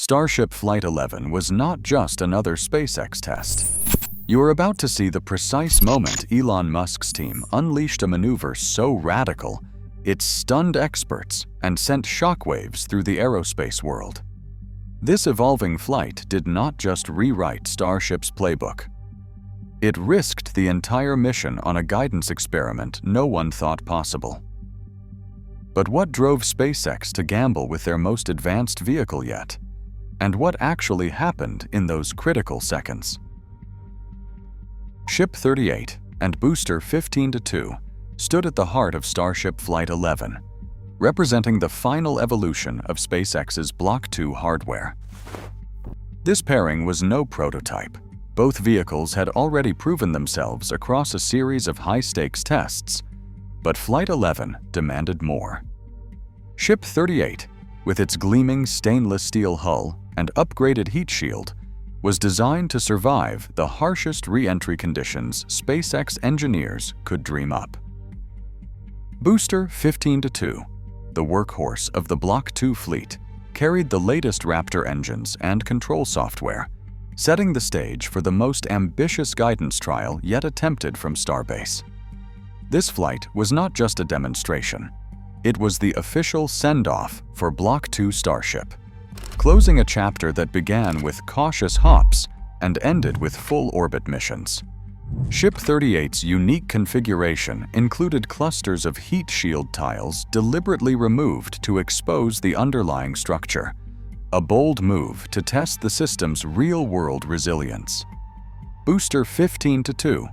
Starship Flight 11 was not just another SpaceX test. You are about to see the precise moment Elon Musk's team unleashed a maneuver so radical, it stunned experts and sent shockwaves through the aerospace world. This evolving flight did not just rewrite Starship's playbook. It risked the entire mission on a guidance experiment no one thought possible. But what drove SpaceX to gamble with their most advanced vehicle yet? And what actually happened in those critical seconds? Ship 38 and Booster 15-2 stood at the heart of Starship Flight 11, representing the final evolution of SpaceX's Block 2 hardware. This pairing was no prototype. Both vehicles had already proven themselves across a series of high-stakes tests, but Flight 11 demanded more. Ship 38, with its gleaming stainless steel hull and upgraded heat shield, was designed to survive the harshest re-entry conditions SpaceX engineers could dream up. Booster 15-2, the workhorse of the Block 2 fleet, carried the latest Raptor engines and control software, setting the stage for the most ambitious guidance trial yet attempted from Starbase. This flight was not just a demonstration. It was the official send-off for Block 2 Starship, closing a chapter that began with cautious hops and ended with full orbit missions. Ship 38's unique configuration included clusters of heat shield tiles deliberately removed to expose the underlying structure, a bold move to test the system's real-world resilience. Booster 15-2,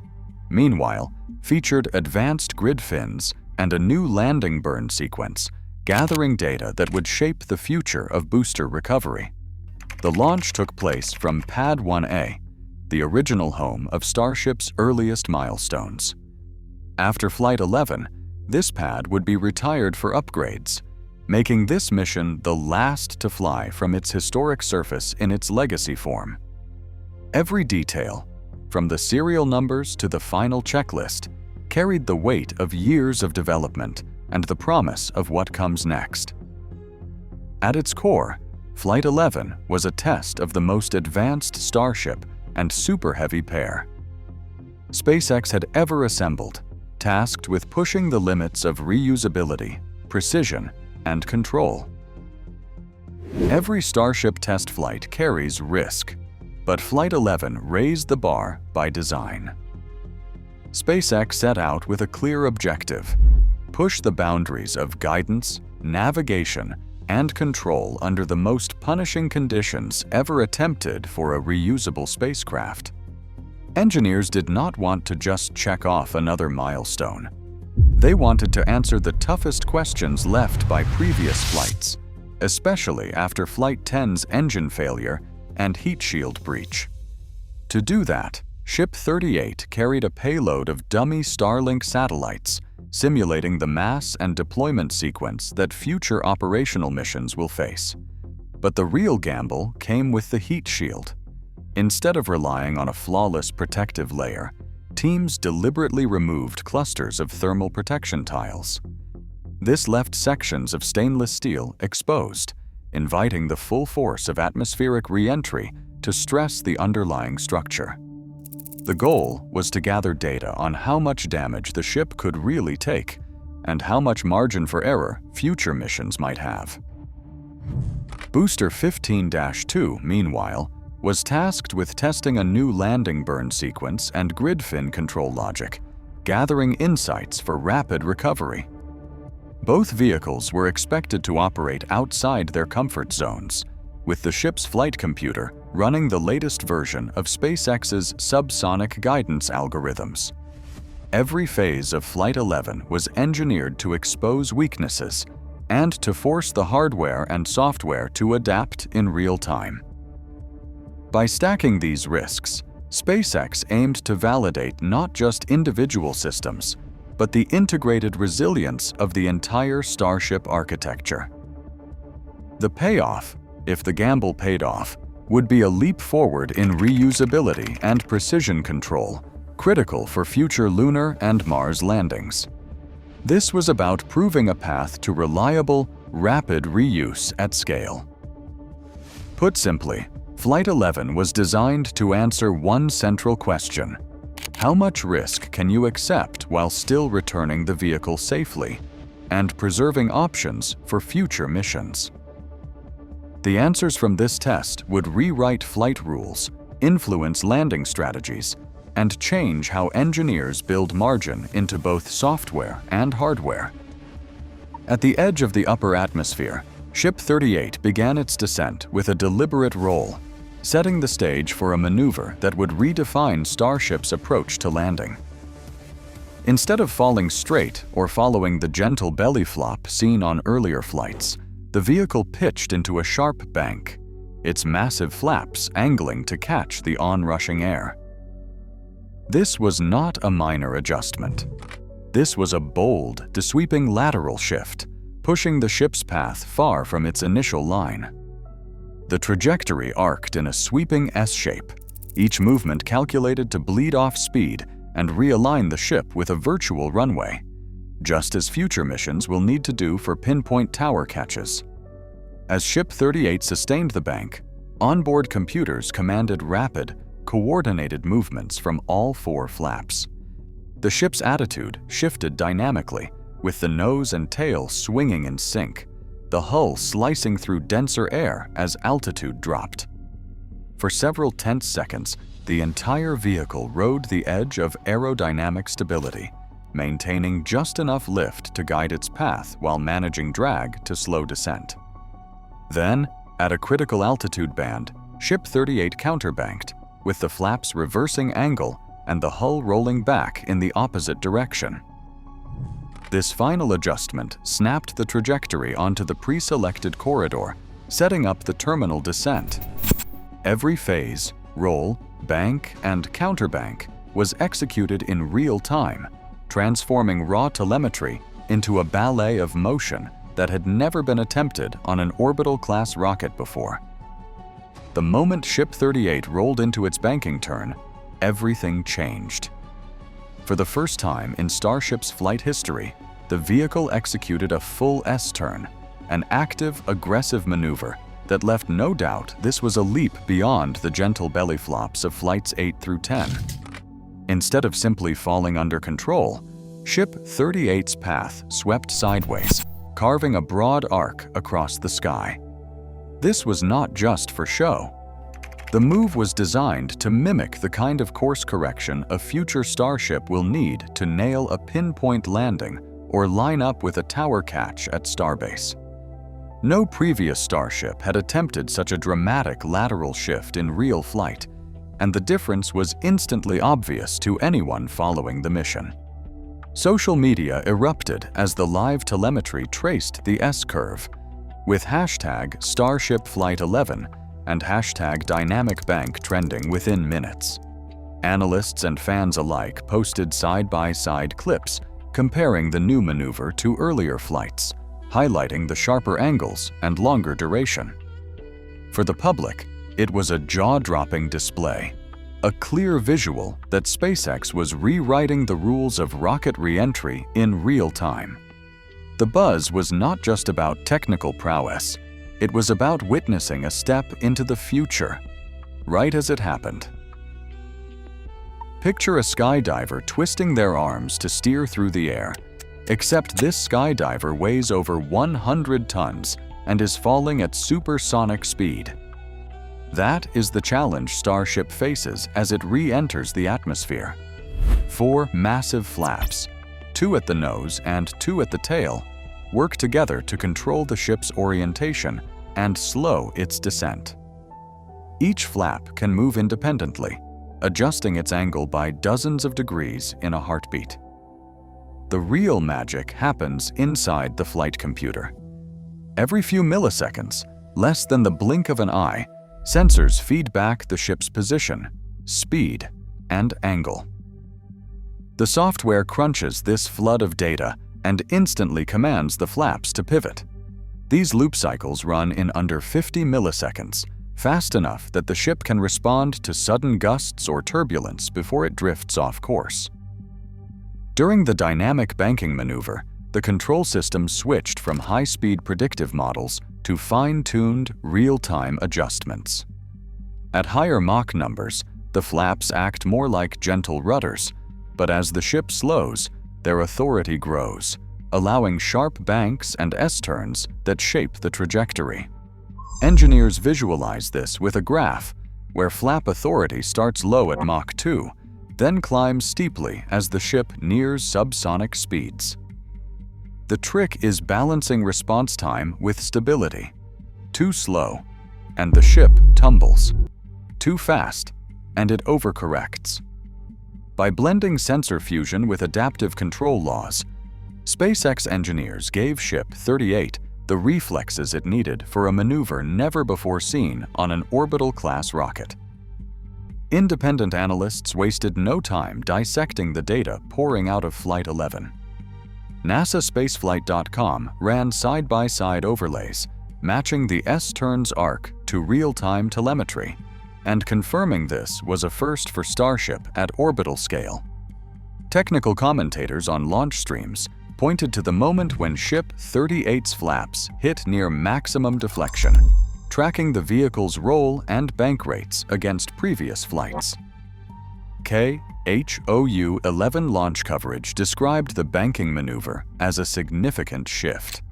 meanwhile, featured advanced grid fins and a new landing burn sequence, gathering data that would shape the future of booster recovery. The launch took place from Pad 1A, the original home of Starship's earliest milestones. After Flight 11, this pad would be retired for upgrades, making this mission the last to fly from its historic surface in its legacy form. Every detail, from the serial numbers to the final checklist, carried the weight of years of development and the promise of what comes next. At its core, Flight 11 was a test of the most advanced Starship and Super Heavy pair SpaceX had ever assembled, tasked with pushing the limits of reusability, precision, and control. Every Starship test flight carries risk, but Flight 11 raised the bar by design. SpaceX set out with a clear objective: push the boundaries of guidance, navigation, and control under the most punishing conditions ever attempted for a reusable spacecraft. Engineers did not want to just check off another milestone. They wanted to answer the toughest questions left by previous flights, especially after Flight 10's engine failure and heat shield breach. To do that, Ship 38 carried a payload of dummy Starlink satellites, simulating the mass and deployment sequence that future operational missions will face. But the real gamble came with the heat shield. Instead of relying on a flawless protective layer, teams deliberately removed clusters of thermal protection tiles. This left sections of stainless steel exposed, inviting the full force of atmospheric re-entry to stress the underlying structure. The goal was to gather data on how much damage the ship could really take and how much margin for error future missions might have. Booster 15-2, meanwhile, was tasked with testing a new landing burn sequence and grid fin control logic, gathering insights for rapid recovery. Both vehicles were expected to operate outside their comfort zones, with the ship's flight computer running the latest version of SpaceX's subsonic guidance algorithms. Every phase of Flight 11 was engineered to expose weaknesses and to force the hardware and software to adapt in real time. By stacking these risks, SpaceX aimed to validate not just individual systems, but the integrated resilience of the entire Starship architecture. The payoff, if the gamble paid off, would be a leap forward in reusability and precision control, critical for future lunar and Mars landings. This was about proving a path to reliable, rapid reuse at scale. Put simply, Flight 11 was designed to answer one central question: how much risk can you accept while still returning the vehicle safely and preserving options for future missions? The answers from this test would rewrite flight rules, influence landing strategies, and change how engineers build margin into both software and hardware. At the edge of the upper atmosphere, Ship 38 began its descent with a deliberate roll, setting the stage for a maneuver that would redefine Starship's approach to landing. Instead of falling straight or following the gentle belly flop seen on earlier flights, the vehicle pitched into a sharp bank, its massive flaps angling to catch the onrushing air. This was not a minor adjustment. This was a bold, sweeping lateral shift, pushing the ship's path far from its initial line. The trajectory arced in a sweeping S-shape, each movement calculated to bleed off speed and realign the ship with a virtual runway, just as future missions will need to do for pinpoint tower catches. As Ship 38 sustained the bank, onboard computers commanded rapid, coordinated movements from all four flaps. The ship's attitude shifted dynamically, with the nose and tail swinging in sync, the hull slicing through denser air as altitude dropped. For several tense seconds, the entire vehicle rode the edge of aerodynamic stability, maintaining just enough lift to guide its path while managing drag to slow descent. Then, at a critical altitude band, Ship 38 counterbanked, with the flaps reversing angle and the hull rolling back in the opposite direction. This final adjustment snapped the trajectory onto the pre-selected corridor, setting up the terminal descent. Every phase, roll, bank, and counterbank was executed in real time, transforming raw telemetry into a ballet of motion that had never been attempted on an orbital-class rocket before. The moment Ship 38 rolled into its banking turn, everything changed. For the first time in Starship's flight history, the vehicle executed a full S-turn, an active, aggressive maneuver that left no doubt this was a leap beyond the gentle belly flops of Flights 8 through 10. Instead of simply falling under control, Ship 38's path swept sideways, carving a broad arc across the sky. This was not just for show. The move was designed to mimic the kind of course correction a future Starship will need to nail a pinpoint landing or line up with a tower catch at Starbase. No previous Starship had attempted such a dramatic lateral shift in real flight, and the difference was instantly obvious to anyone following the mission. Social media erupted as the live telemetry traced the S-curve, with hashtag Starship Flight 11 and hashtag Dynamic Bank trending within minutes. Analysts and fans alike posted side-by-side clips comparing the new maneuver to earlier flights, highlighting the sharper angles and longer duration. For the public, it was a jaw-dropping display, a clear visual that SpaceX was rewriting the rules of rocket re-entry in real time. The buzz was not just about technical prowess, it was about witnessing a step into the future, right as it happened. Picture a skydiver twisting their arms to steer through the air, except this skydiver weighs over 100 tons and is falling at supersonic speed. That is the challenge Starship faces as it re-enters the atmosphere. 4 massive flaps, 2 at the nose and 2 at the tail, work together to control the ship's orientation and slow its descent. Each flap can move independently, adjusting its angle by dozens of degrees in a heartbeat. The real magic happens inside the flight computer. Every few milliseconds, less than the blink of an eye, sensors feed back the ship's position, speed, and angle. The software crunches this flood of data and instantly commands the flaps to pivot. These loop cycles run in under 50 milliseconds, fast enough that the ship can respond to sudden gusts or turbulence before it drifts off course. During the dynamic banking maneuver, the control system switched from high-speed predictive models to fine-tuned, real-time adjustments. At higher Mach numbers, the flaps act more like gentle rudders, but as the ship slows, their authority grows, allowing sharp banks and S-turns that shape the trajectory. Engineers visualize this with a graph where flap authority starts low at Mach 2, then climbs steeply as the ship nears subsonic speeds. The trick is balancing response time with stability. Too slow, and the ship tumbles. Too fast, and it overcorrects. By blending sensor fusion with adaptive control laws, SpaceX engineers gave Ship 38 the reflexes it needed for a maneuver never before seen on an orbital-class rocket. Independent analysts wasted no time dissecting the data pouring out of Flight 11. NASA Spaceflight.com ran side-by-side overlays, matching the S-turns arc to real-time telemetry, and confirming this was a first for Starship at orbital scale. Technical commentators on launch streams pointed to the moment when Ship 38's flaps hit near maximum deflection, tracking the vehicle's roll and bank rates against previous flights. KHOU 11 launch coverage described the banking maneuver as a significant shift.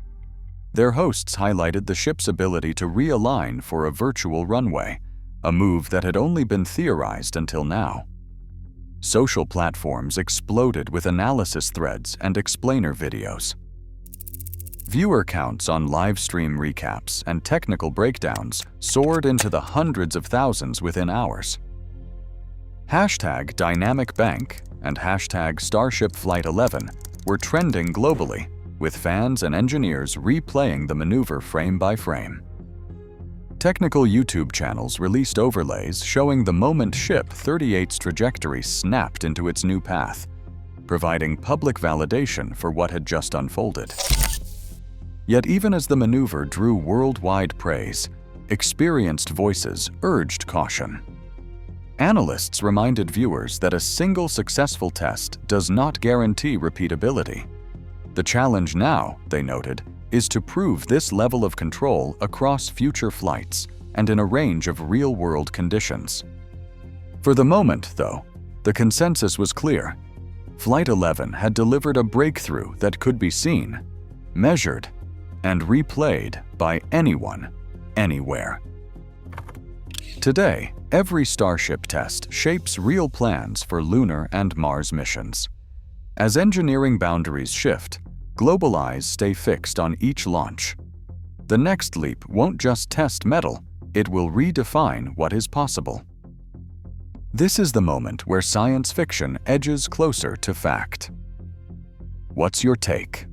Their hosts highlighted the ship's ability to realign for a virtual runway, a move that had only been theorized until now. Social platforms exploded with analysis threads and explainer videos. Viewer counts on livestream recaps and technical breakdowns soared into the hundreds of thousands within hours. #DynamicBank and #Starship Flight 11 were trending globally, with fans and engineers replaying the maneuver frame by frame. Technical YouTube channels released overlays showing the moment Ship 38's trajectory snapped into its new path, providing public validation for what had just unfolded. Yet even as the maneuver drew worldwide praise, experienced voices urged caution. Analysts reminded viewers that a single successful test does not guarantee repeatability. The challenge now, they noted, is to prove this level of control across future flights and in a range of real-world conditions. For the moment, though, the consensus was clear. Flight 11 had delivered a breakthrough that could be seen, measured, and replayed by anyone, anywhere. Today, every Starship test shapes real plans for lunar and Mars missions. As engineering boundaries shift, global eyes stay fixed on each launch. The next leap won't just test metal, it will redefine what is possible. This is the moment where science fiction edges closer to fact. What's your take?